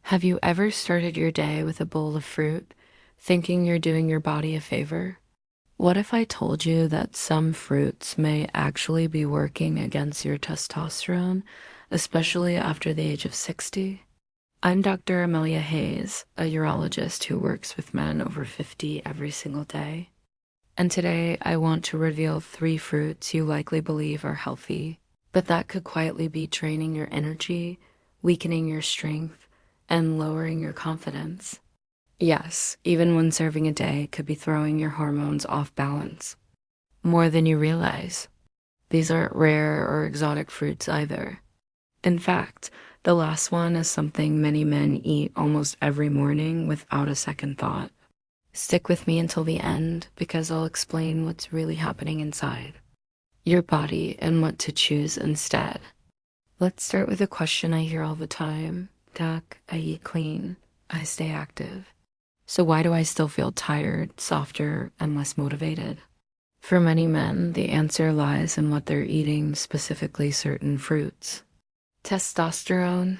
Have you ever started your day with a bowl of fruit, thinking you're doing your body a favor? What if I told you that some fruits may actually be working against your testosterone, especially after the age of 60? I'm Dr. Amelia Hayes, a urologist who works with men over 50 every single day. And today I want to reveal 3 fruits you likely believe are healthy, but that could quietly be draining your energy, weakening your strength, and lowering your confidence. Yes, even one serving a day could be throwing your hormones off balance. More than you realize. These aren't rare or exotic fruits either. In fact, the last one is something many men eat almost every morning without a second thought. Stick with me until the end because I'll explain what's really happening inside your body and what to choose instead. Let's start with a question I hear all the time. Doc, I eat clean. I stay active. So why do I still feel tired, softer, and less motivated? For many men, the answer lies in what they're eating, specifically certain fruits. Testosterone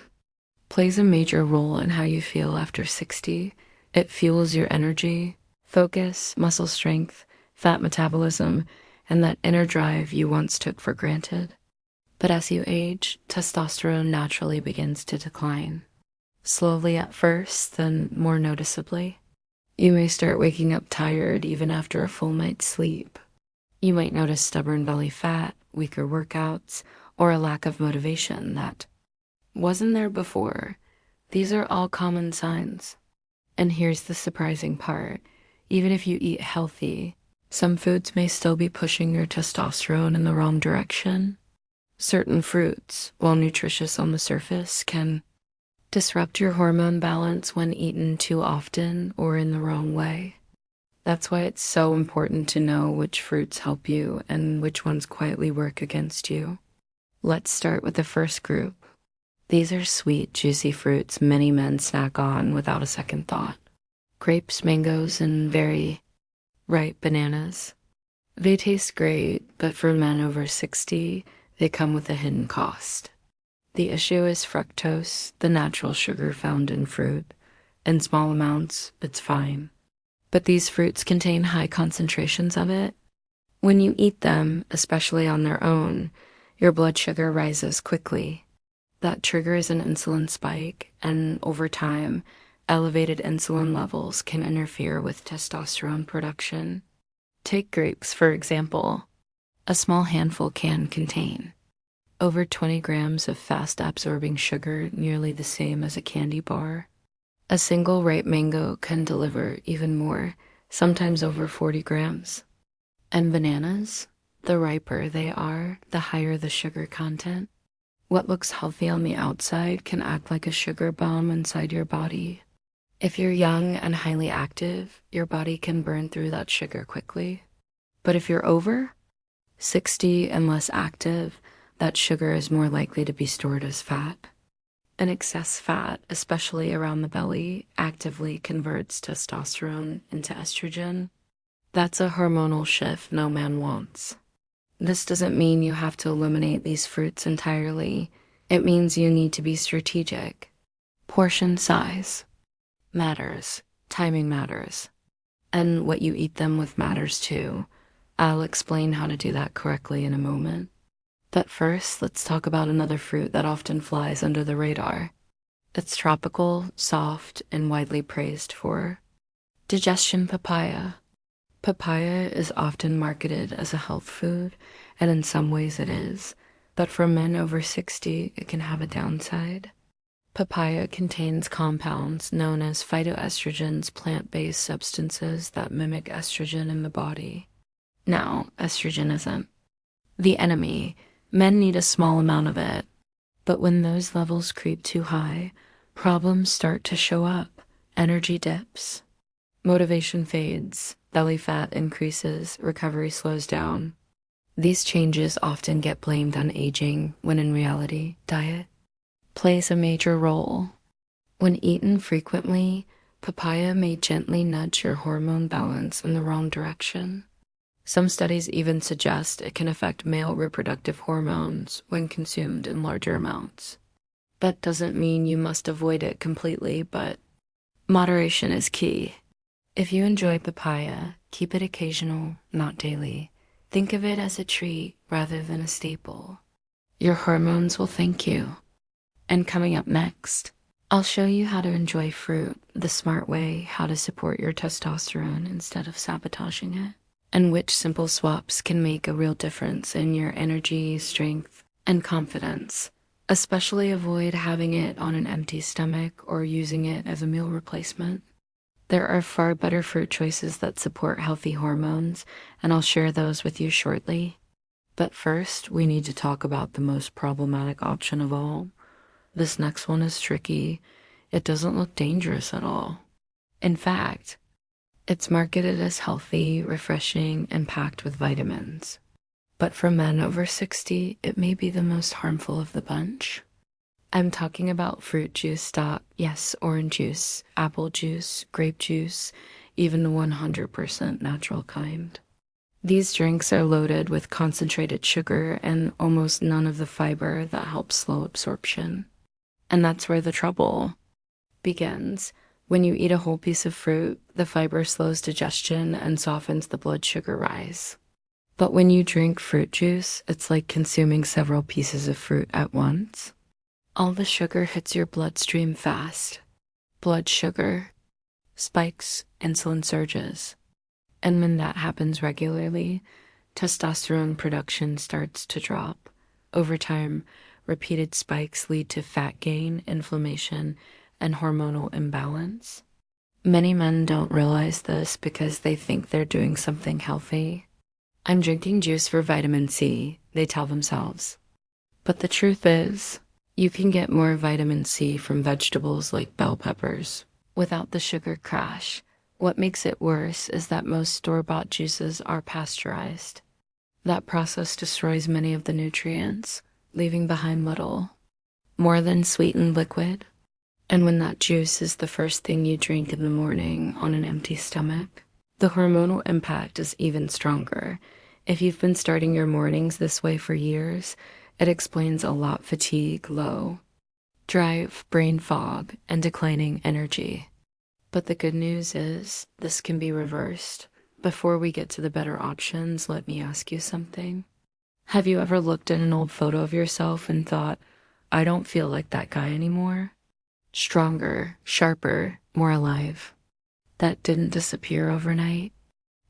plays a major role in how you feel after 60. It fuels your energy, focus, muscle strength, fat metabolism, and that inner drive you once took for granted. But as you age, testosterone naturally begins to decline. Slowly at first, then more noticeably. You may start waking up tired even after a full night's sleep. You might notice stubborn belly fat, weaker workouts, or a lack of motivation that wasn't there before. These are all common signs. And here's the surprising part. Even if you eat healthy, some foods may still be pushing your testosterone in the wrong direction. Certain fruits, while nutritious on the surface, can disrupt your hormone balance when eaten too often or in the wrong way. That's why it's so important to know which fruits help you and which ones quietly work against you. Let's start with the first group. These are sweet, juicy fruits many men snack on without a second thought. Grapes, mangoes, and very ripe bananas. They taste great, but for men over 60, they come with a hidden cost. The issue is fructose, the natural sugar found in fruit. In small amounts, it's fine. But these fruits contain high concentrations of it. When you eat them, especially on their own, your blood sugar rises quickly. That triggers an insulin spike, and over time, elevated insulin levels can interfere with testosterone production. Take grapes, for example. A small handful can contain over 20 grams of fast-absorbing sugar, nearly the same as a candy bar. A single ripe mango can deliver even more, sometimes over 40 grams. And bananas? The riper they are, the higher the sugar content. What looks healthy on the outside can act like a sugar bomb inside your body. If you're young and highly active, your body can burn through that sugar quickly. But if you're over 60 and less active, that sugar is more likely to be stored as fat. And excess fat, especially around the belly, actively converts testosterone into estrogen. That's a hormonal shift no man wants. This doesn't mean you have to eliminate these fruits entirely. It means you need to be strategic. Portion size matters. Timing matters. And what you eat them with matters too. I'll explain how to do that correctly in a moment. But first, let's talk about another fruit that often flies under the radar. It's tropical, soft, and widely praised for digestion papaya. Papaya is often marketed as a health food, and in some ways it is. But for men over 60, it can have a downside. Papaya contains compounds known as phytoestrogens, plant-based substances that mimic estrogen in the body. Now, estrogen isn't the enemy. Men need a small amount of it. But when those levels creep too high, problems start to show up. Energy dips. Motivation fades. Belly fat increases. Recovery slows down. These changes often get blamed on aging, when in reality, diet plays a major role. When eaten frequently, papaya may gently nudge your hormone balance in the wrong direction. Some studies even suggest it can affect male reproductive hormones when consumed in larger amounts. That doesn't mean you must avoid it completely, but moderation is key. If you enjoy papaya, keep it occasional, not daily. Think of it as a treat rather than a staple. Your hormones will thank you. And coming up next, I'll show you how to enjoy fruit the smart way, how to support your testosterone instead of sabotaging it, and which simple swaps can make a real difference in your energy, strength, and confidence. Especially avoid having it on an empty stomach or using it as a meal replacement. There are far better fruit choices that support healthy hormones, and I'll share those with you shortly. But first, we need to talk about the most problematic option of all. This next one is tricky. It doesn't look dangerous at all. In fact, it's marketed as healthy, refreshing, and packed with vitamins. But for men over 60, it may be the most harmful of the bunch. I'm talking about fruit juice stock, yes, orange juice, apple juice, grape juice, even the 100% natural kind. These drinks are loaded with concentrated sugar and almost none of the fiber that helps slow absorption. And that's where the trouble begins. When you eat a whole piece of fruit, the fiber slows digestion and softens the blood sugar rise. But when you drink fruit juice, it's like consuming several pieces of fruit at once. All the sugar hits your bloodstream fast. Blood sugar spikes, insulin surges. And when that happens regularly, testosterone production starts to drop. Over time, repeated spikes lead to fat gain, inflammation, and hormonal imbalance. Many men don't realize this because they think they're doing something healthy. I'm drinking juice for vitamin C, they tell themselves. But the truth is, you can get more vitamin C from vegetables like bell peppers without the sugar crash. What makes it worse is that most store-bought juices are pasteurized. That process destroys many of the nutrients, leaving behind little more than sweetened liquid. And when that juice is the first thing you drink in the morning on an empty stomach, the hormonal impact is even stronger. If you've been starting your mornings this way for years, it explains a lot: fatigue, low drive, brain fog, and declining energy. But the good news is this can be reversed. Before we get to the better options, let me ask you something. Have you ever looked at an old photo of yourself and thought, I don't feel like that guy anymore? Stronger, sharper, more alive. That didn't disappear overnight.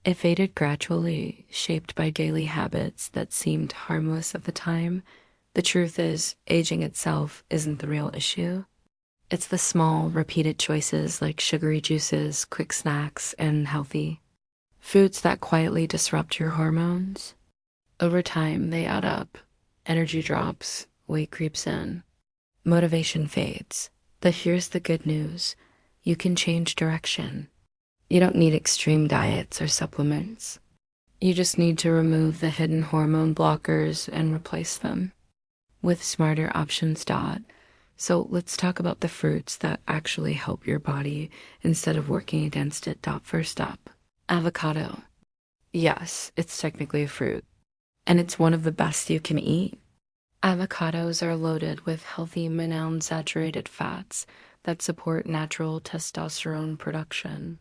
It faded gradually, shaped by daily habits that seemed harmless at the time. The truth is, aging itself isn't the real issue. It's the small, repeated choices like sugary juices, quick snacks, and healthy foods that quietly disrupt your hormones. Over time, they add up. Energy drops, weight creeps in, motivation fades. But here's the good news. You can change direction. You don't need extreme diets or supplements. You just need to remove the hidden hormone blockers and replace them with smarter options. So let's talk about the fruits that actually help your body instead of working against it. First up, avocado. Yes, it's technically a fruit, and it's one of the best you can eat. Avocados are loaded with healthy monounsaturated fats that support natural testosterone production.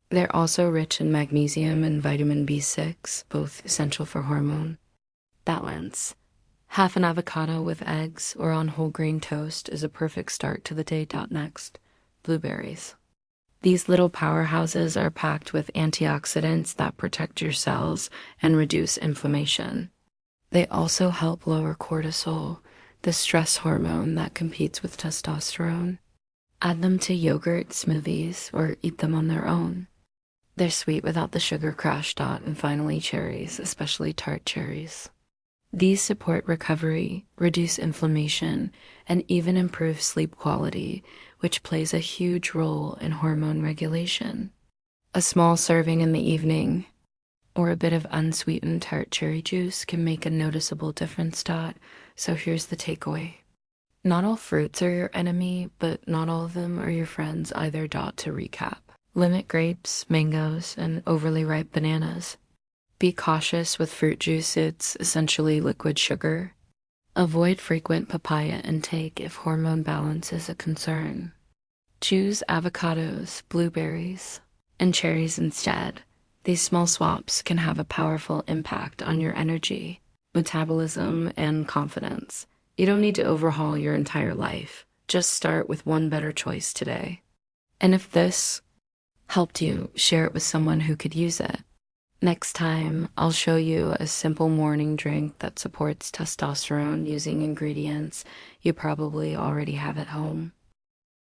They're also rich in magnesium and vitamin B6, both essential for hormone balance. Half an avocado with eggs or on whole grain toast is a perfect start to the day. Next, blueberries. These little powerhouses are packed with antioxidants that protect your cells and reduce inflammation. They also help lower cortisol, the stress hormone that competes with testosterone. Add them to yogurt, smoothies, or eat them on their own. They're sweet without the sugar crash. And finally, cherries, especially tart cherries. These support recovery, reduce inflammation, and even improve sleep quality, which plays a huge role in hormone regulation. A small serving in the evening or a bit of unsweetened tart cherry juice can make a noticeable difference. So here's the takeaway. Not all fruits are your enemy, but not all of them are your friends either. To recap, limit grapes, mangoes, and overly ripe bananas. Be cautious with fruit juice, it's essentially liquid sugar. Avoid frequent papaya intake if hormone balance is a concern. Choose avocados, blueberries, and cherries instead. These small swaps can have a powerful impact on your energy, metabolism, and confidence. You don't need to overhaul your entire life. Just start with one better choice today. And if this helped you, share it with someone who could use it. Next time, I'll show you a simple morning drink that supports testosterone using ingredients you probably already have at home.